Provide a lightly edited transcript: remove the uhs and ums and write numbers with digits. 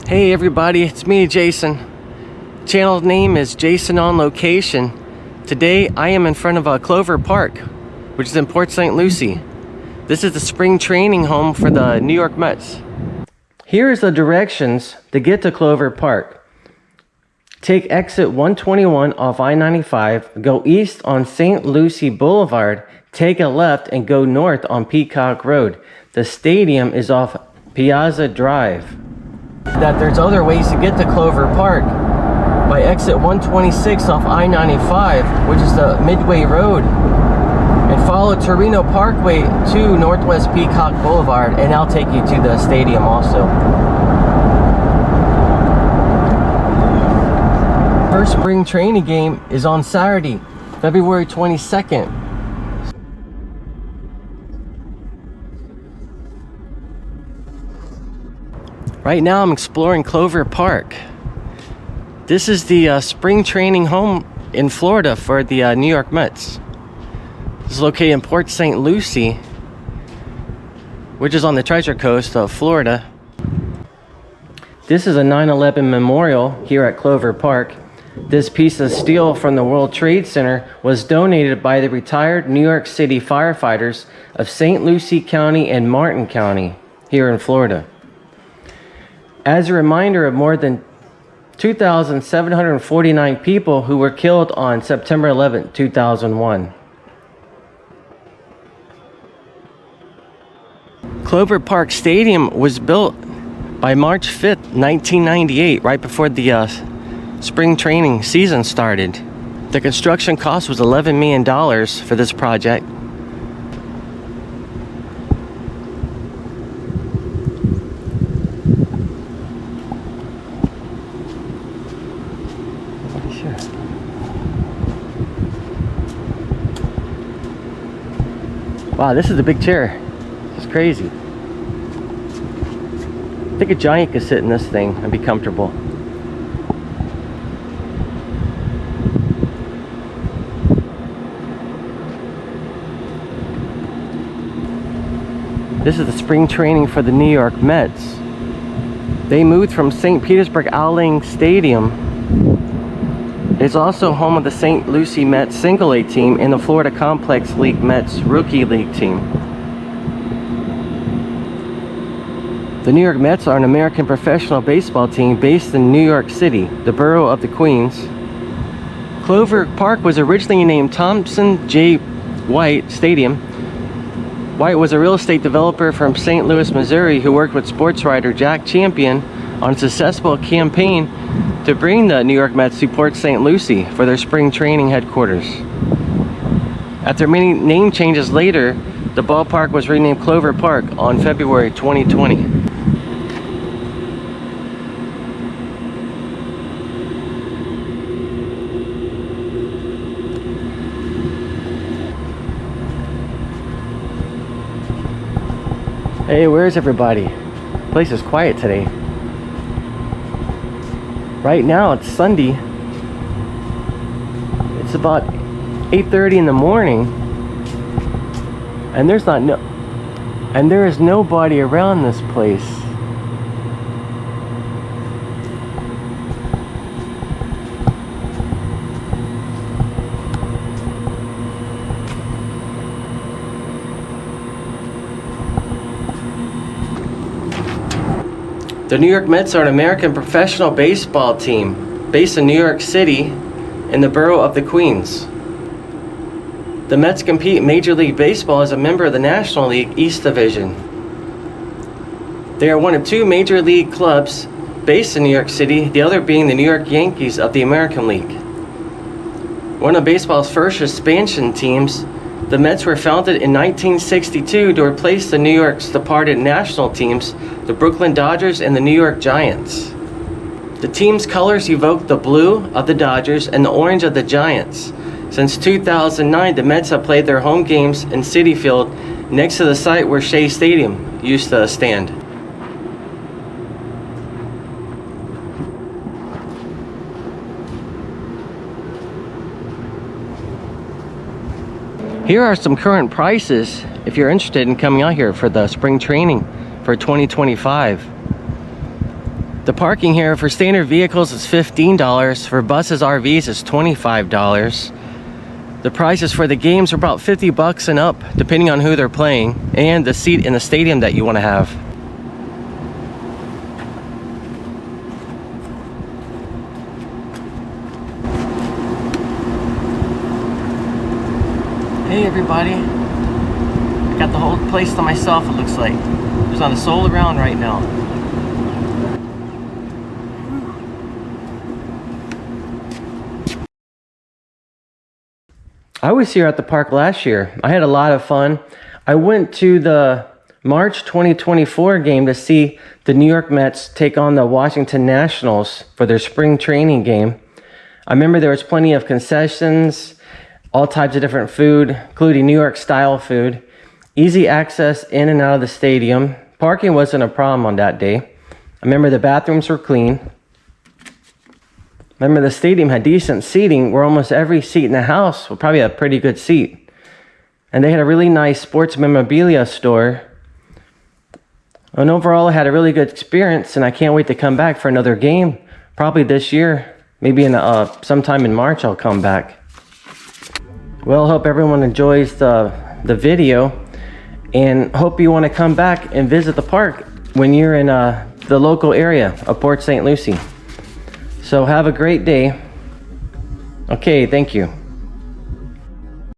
Hey everybody, it's me, Jason. Channel name is Jason on Location. Today I am in front of Clover Park, which is in Port St. Lucie. This is the spring training home for the New York Mets. Here's the directions to get to Clover Park. Take exit 121 off I-95, go east on St. Lucie Boulevard, take a left and go north on Peacock Road. The stadium is off Piazza Drive. That there's other ways to get to Clover Park by exit 126 off I-95, which is the Midway Road, and follow Torino Parkway to Northwest Peacock Boulevard, and I'll take you to the stadium also. First spring training game is on Saturday, February 22nd. Right now I'm exploring Clover Park. This is the spring training home in Florida for the New York Mets. This is located in Port St. Lucie, which is on the Treasure Coast of Florida. This is a 9/11 memorial here at Clover Park. This piece of steel from the World Trade Center was donated by the retired New York City firefighters of St. Lucie County and Martin County here in Florida, as a reminder of more than 2,749 people who were killed on September 11, 2001. Clover Park Stadium was built by March 5th, 1998, right before the spring training season started. The construction cost was $11 million for this project. Wow, this is a big chair. This is crazy. I think a giant could sit in this thing and be comfortable. This is the spring training for the New York Mets. They moved from St. Petersburg Owling Stadium. It's also home of the St. Lucie Mets Single A team and the Florida Complex League Mets Rookie League team. The New York Mets are an American professional baseball team based in New York City, the borough of the Queens. Clover Park was originally named Thompson J. White Stadium. White was a real estate developer from St. Louis, Missouri, who worked with sports writer Jack Champion on a successful campaign to bring the New York Mets to Port St. Lucie for their spring training headquarters. After many name changes later, the ballpark was renamed Clover Park on February 2020. Hey, where's everybody? The place is quiet today. Right now it's Sunday. It's about 8:30 in the morning, and there is nobody around this place. The New York Mets are an American professional baseball team based in New York City in the borough of the Queens. The Mets compete in Major League Baseball as a member of the National League East Division. They are one of two major league clubs based in New York City, the other being the New York Yankees of the American League. One of baseball's first expansion teams, the Mets were founded in 1962 to replace the New York's departed national teams, the Brooklyn Dodgers and the New York Giants. The team's colors evoke the blue of the Dodgers and the orange of the Giants. Since 2009, the Mets have played their home games in Citi Field next to the site where Shea Stadium used to stand. Here are some current prices if you're interested in coming out here for the spring training for 2025. The parking here for standard vehicles is $15. For buses, RVs is $25. The prices for the games are about $50 and up, depending on who they're playing, and the seat in the stadium that you want to have. Hey everybody, I got the whole place to myself, it looks like. There's not a soul around right now. I was here at the park last year. I had a lot of fun. I went to the March 2024 game to see the New York Mets take on the Washington Nationals for their spring training game. I remember there was plenty of concessions, all types of different food, including New York style food, easy access in and out of the stadium. Parking wasn't a problem on that day. I remember the bathrooms were clean. Remember the stadium had decent seating where almost every seat in the house was probably a pretty good seat. And they had a really nice sports memorabilia store. And overall I had a really good experience, and I can't wait to come back for another game. Probably this year, maybe in sometime in March I'll come back. Well, hope everyone enjoys the video, and hope you want to come back and visit the park when you're in the local area of Port St. Lucie. So have a great day. Okay, thank you.